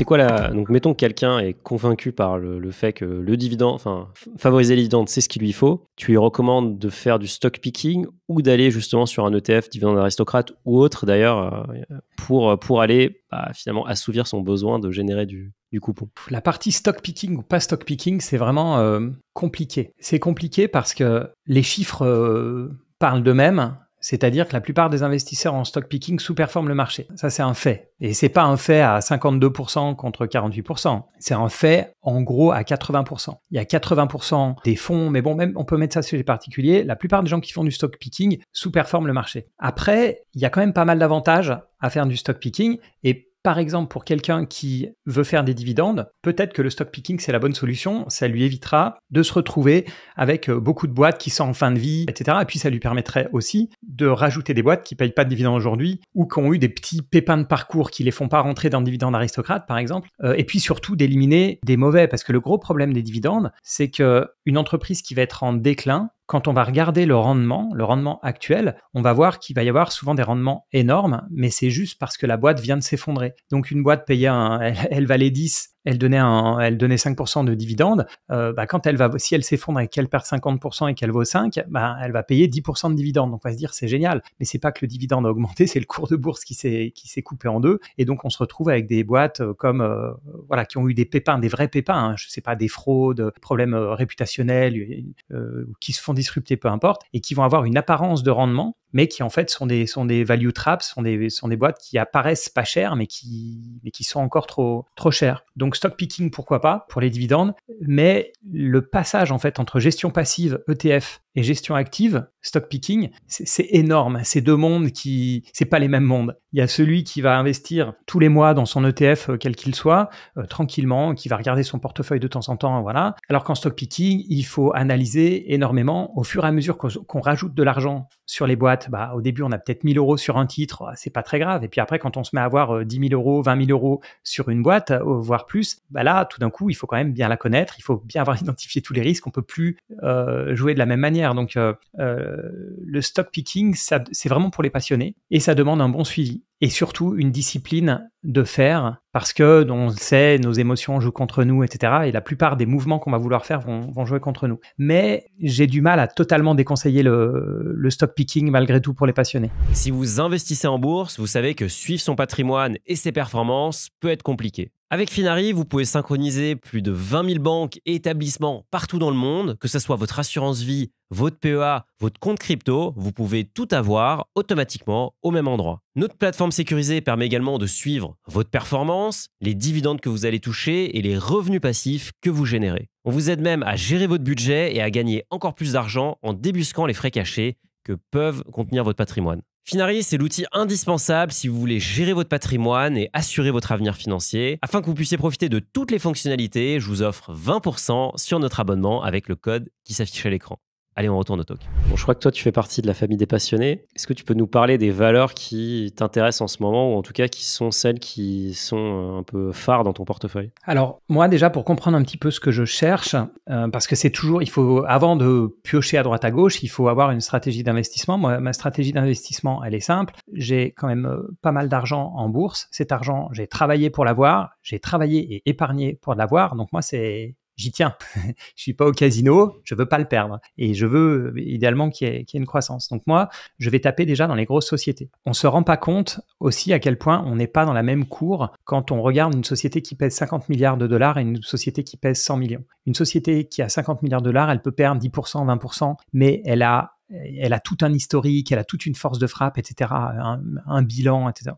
C'est quoi donc mettons que quelqu'un est convaincu par le fait que le dividende, enfin, favoriser les dividendes, c'est ce qu'il lui faut. Tu lui recommandes de faire du stock picking ou d'aller justement sur un ETF, dividende aristocrate ou autre d'ailleurs, pour aller finalement assouvir son besoin de générer du coupon. La partie stock picking ou pas stock picking, c'est vraiment compliqué. C'est compliqué parce que les chiffres parlent d'eux-mêmes. C'est-à-dire que la plupart des investisseurs en stock picking sous-performent le marché. Ça, c'est un fait. Et c'est pas un fait à 52% contre 48%. C'est un fait, en gros, à 80%. Il y a 80% des fonds, mais bon, même on peut mettre ça sur les particuliers. La plupart des gens qui font du stock picking sous-performent le marché. Après, il y a quand même pas mal d'avantages à faire du stock picking. Et par exemple, pour quelqu'un qui veut faire des dividendes, peut-être que le stock picking, c'est la bonne solution. Ça lui évitera de se retrouver avec beaucoup de boîtes qui sont en fin de vie, etc. Et puis, ça lui permettrait aussi de rajouter des boîtes qui ne payent pas de dividendes aujourd'hui ou qui ont eu des petits pépins de parcours qui ne les font pas rentrer dans le dividende aristocrate, par exemple. Et puis, surtout, d'éliminer des mauvais. Parce que le gros problème des dividendes, c'est qu'une entreprise qui va être en déclin, quand on va regarder le rendement actuel, on va voir qu'il va y avoir souvent des rendements énormes, mais c'est juste parce que la boîte vient de s'effondrer. Donc une boîte payait elle valait 10, elle donnait 5% de dividendes. Quand si elle s'effondre et qu'elle perd 50% et qu'elle vaut 5, elle va payer 10% de dividendes. Donc on va se dire c'est génial, mais c'est pas que le dividende a augmenté, c'est le cours de bourse qui s'est coupé en deux. Et donc on se retrouve avec des boîtes comme qui ont eu des pépins, des vrais pépins, je sais pas, des fraudes, problèmes réputationnels, qui se font disrupter, peu importe, et qui vont avoir une apparence de rendement, mais qui en fait sont des value traps, sont des boîtes qui apparaissent pas chères, mais qui sont encore trop chères. Donc stock picking, pourquoi pas, pour les dividendes, mais le passage en fait entre gestion passive, ETF, et gestion active, stock picking, c'est énorme. C'est deux mondes c'est pas les mêmes mondes. Il y a celui qui va investir tous les mois dans son ETF, quel qu'il soit, tranquillement, qui va regarder son portefeuille de temps en temps, voilà. Alors qu'en stock picking, il faut analyser énormément. Au fur et à mesure qu'on rajoute de l'argent sur les boîtes, au début, on a peut-être 1 000 euros sur un titre, c'est pas très grave. Et puis après, quand on se met à avoir 10 000 euros, 20 000 euros sur une boîte, voire plus, là, tout d'un coup, il faut quand même bien la connaître. Il faut bien avoir identifié tous les risques. On peut plus jouer de la même manière. Donc, le stock picking, c'est vraiment pour les passionnés et ça demande un bon suivi et surtout une discipline de faire parce que, on le sait, nos émotions jouent contre nous, etc. Et la plupart des mouvements qu'on va vouloir faire vont jouer contre nous. Mais j'ai du mal à totalement déconseiller le stock picking malgré tout pour les passionnés. Si vous investissez en bourse, vous savez que suivre son patrimoine et ses performances peut être compliqué. Avec Finari, vous pouvez synchroniser plus de 20 000 banques et établissements partout dans le monde, que ce soit votre assurance vie, votre PEA, votre compte crypto, vous pouvez tout avoir automatiquement au même endroit. Notre plateforme sécurisée permet également de suivre votre performance, les dividendes que vous allez toucher et les revenus passifs que vous générez. On vous aide même à gérer votre budget et à gagner encore plus d'argent en débusquant les frais cachés que peuvent contenir votre patrimoine. Finari, c'est l'outil indispensable si vous voulez gérer votre patrimoine et assurer votre avenir financier. Afin que vous puissiez profiter de toutes les fonctionnalités, je vous offre 20% sur notre abonnement avec le code qui s'affiche à l'écran. Allez, on retourne au talk. Bon, je crois que toi, tu fais partie de la famille des passionnés. Est-ce que tu peux nous parler des valeurs qui t'intéressent en ce moment ou en tout cas qui sont celles qui sont un peu phares dans ton portefeuille? Alors, moi, déjà, pour comprendre un petit peu ce que je cherche, parce que c'est toujours, avant de piocher à droite à gauche, il faut avoir une stratégie d'investissement. Moi, ma stratégie d'investissement, elle est simple. J'ai quand même pas mal d'argent en bourse. Cet argent, j'ai travaillé pour l'avoir. J'ai travaillé et épargné pour l'avoir. Donc, moi, j'y tiens. Je suis pas au casino, je veux pas le perdre. Et je veux idéalement qu'il y ait une croissance. Donc moi, je vais taper déjà dans les grosses sociétés. On se rend pas compte aussi à quel point on n'est pas dans la même cour quand on regarde une société qui pèse 50 milliards de dollars et une société qui pèse 100 millions. Une société qui a 50 milliards de dollars, elle peut perdre 10%, 20%, mais elle a tout un historique, elle a toute une force de frappe, etc., un bilan, etc.,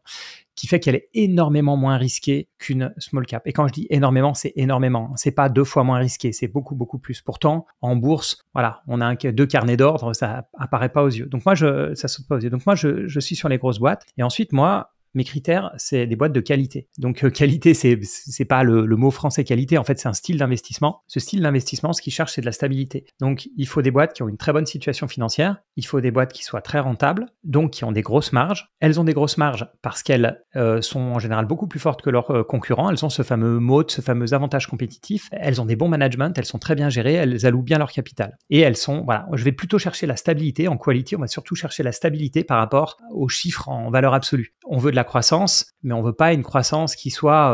qui fait qu'elle est énormément moins risquée qu'une small cap. Et quand je dis énormément, c'est énormément. C'est pas 2 fois moins risqué, c'est beaucoup, beaucoup plus. Pourtant, en bourse, voilà, on a 2 carnets d'ordre, ça apparaît pas aux yeux. Donc moi, ça saute pas aux yeux. Donc moi, je suis sur les grosses boîtes. Et ensuite, moi, mes critères, c'est des boîtes de qualité. Donc, qualité, c'est pas le mot français qualité. En fait, c'est un style d'investissement. Ce style d'investissement, ce qu'il cherche, c'est de la stabilité. Donc, il faut des boîtes qui ont une très bonne situation financière. Il faut des boîtes qui soient très rentables, donc qui ont des grosses marges. Elles ont des grosses marges parce qu'elles sont en général beaucoup plus fortes que leurs concurrents. Elles ont ce fameux moat, ce fameux avantage compétitif. Elles ont des bons managements, elles sont très bien gérées, elles allouent bien leur capital. Et elles sont, voilà, je vais plutôt chercher la stabilité. En quality, on va surtout chercher la stabilité par rapport aux chiffres en valeur absolue. on veut de la croissance, mais on veut pas une croissance qui soit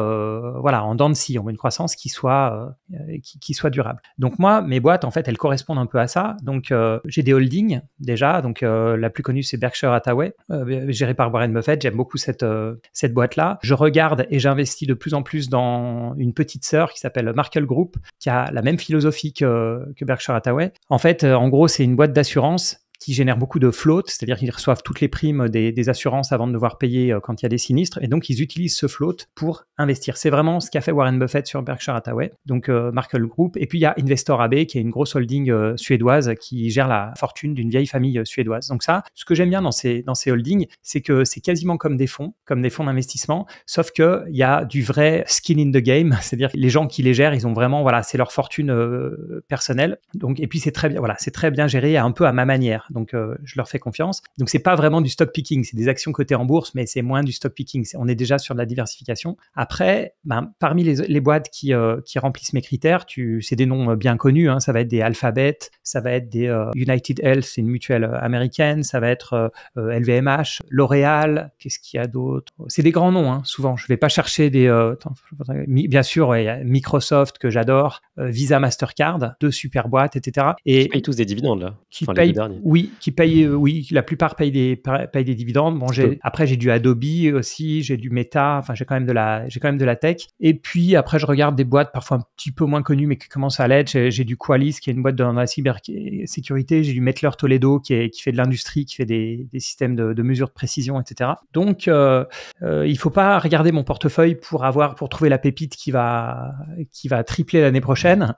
en dents de scie. On veut une croissance qui soit durable. Donc moi, mes boîtes, en fait, elles correspondent un peu à ça. Donc j'ai des holdings déjà. Donc la plus connue, c'est Berkshire Hathaway, gérée par Warren Buffett. J'aime beaucoup cette boîte-là. Je regarde et j'investis de plus en plus dans une petite sœur qui s'appelle Markel Group, qui a la même philosophie que Berkshire Hathaway. En fait, en gros, c'est une boîte d'assurance qui génère beaucoup de float, c'est-à-dire qu'ils reçoivent toutes les primes des assurances avant de devoir payer quand il y a des sinistres, et donc ils utilisent ce float pour investir. C'est vraiment ce qu'a fait Warren Buffett sur Berkshire Hathaway, donc Markel Group. Et puis il y a Investor AB, qui est une grosse holding suédoise qui gère la fortune d'une vieille famille suédoise. Donc ça, ce que j'aime bien dans ces holdings, c'est que c'est quasiment comme des fonds d'investissement, sauf qu'il y a du vrai skin in the game, c'est-à-dire que les gens qui les gèrent, ils ont vraiment, c'est leur fortune personnelle. Donc, et puis c'est très bien géré un peu à ma manière. Donc, je leur fais confiance. Donc, c'est pas vraiment du stock picking. C'est des actions cotées en bourse, mais c'est moins du stock picking. On est déjà sur de la diversification. Après, parmi les boîtes qui remplissent mes critères, c'est des noms bien connus. Ça va être des Alphabet, ça va être des United Health, c'est une mutuelle américaine, ça va être LVMH, L'Oréal. Qu'est-ce qu'il y a d'autre? C'est des grands noms, souvent. Je vais pas chercher bien sûr, Microsoft que j'adore, Visa, Mastercard, deux super boîtes, etc. Et qui payent tous des dividendes là. Les deux derniers. La plupart payent des dividendes. Bon, après j'ai du Adobe aussi, j'ai du Meta, j'ai quand même de la tech. Et puis après je regarde des boîtes parfois un petit peu moins connues mais qui commencent à l'être. J'ai du Qualys qui est une boîte dans la cybersécurité, j'ai du Mettler Toledo qui fait de l'industrie, qui fait des systèmes de mesure de précision, etc. Donc il faut pas regarder mon portefeuille pour trouver la pépite qui va tripler l'année prochaine.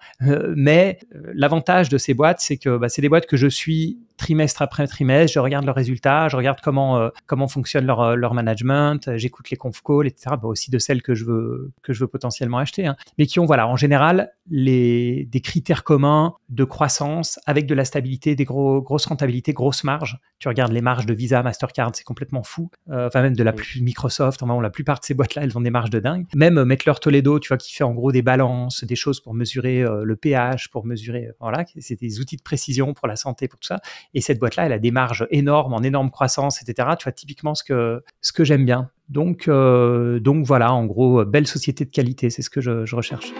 Mais l'avantage de ces boîtes, c'est que c'est des boîtes que je suis trimestre après trimestre, je regarde leurs résultats, je regarde comment fonctionne leur management, j'écoute les conf calls, etc. Aussi de celles que je veux potentiellement acheter, mais qui ont en général des critères communs de croissance avec de la stabilité, des grosses rentabilités, grosses marges. Tu regardes les marges de Visa, Mastercard, c'est complètement fou. Même de Microsoft, la plupart de ces boîtes-là, elles ont des marges de dingue. Même Mettler Toledo, tu vois, qui fait en gros des balances, des choses pour mesurer le pH, pour mesurer, c'est des outils de précision pour la santé, pour tout ça. Et cette boîte-là, elle a des marges énormes, en énorme croissance, etc. Tu vois, typiquement ce que j'aime bien. Donc voilà, en gros, belle société de qualité, c'est ce que je recherche.